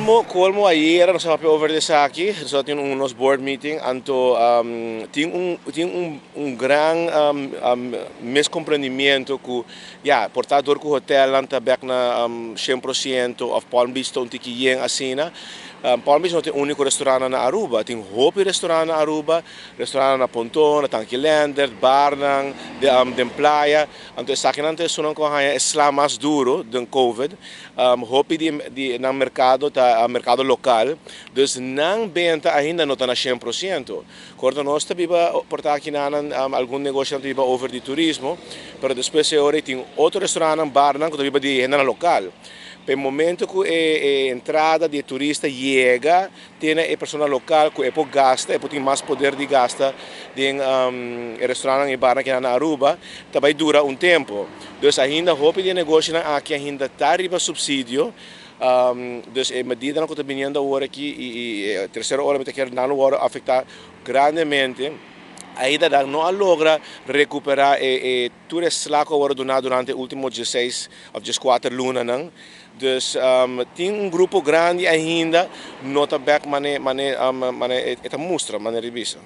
Colmo ayer nos sabe over de aqui, só tinha uns board meeting, anto tinha gran miscompreendimento que, portador que o hotel anta back na 100% of Palm Beach to tiki yen asina. Palm Beach não tem único restaurante na Aruba, tem hopi restaurante na Aruba, restaurante na Ponton, na Tanquilander, Barnang, de playa. Anto sa akin ante sunan ko haya isla mas duro den COVID. Hopi na mercado mercado local, dus nang benta ainda não está na 100%. Corta nós também porta aqui na algum negócio também over de turismo, pero depois agora tem outro restaurante em Barnang que também de na local. Pelo momento que a entrada de turista chega, tem a pessoa local que gasta, tem mais poder de gasta em restaurante em Barnang que na Aruba, também dura tempo. Dus ainda hope de negócio aqui ainda está arriba subsídio. Dus a medida que está vindo agora aqui e a terceira hora vai ter não hora afetar grandemente. Ainda não logra recuperar tudo esse slaco agora durante os últimos 16 ou 14 lunas. Dus tem grupo grande ainda, não está back, mane, esta mostra, mane revista.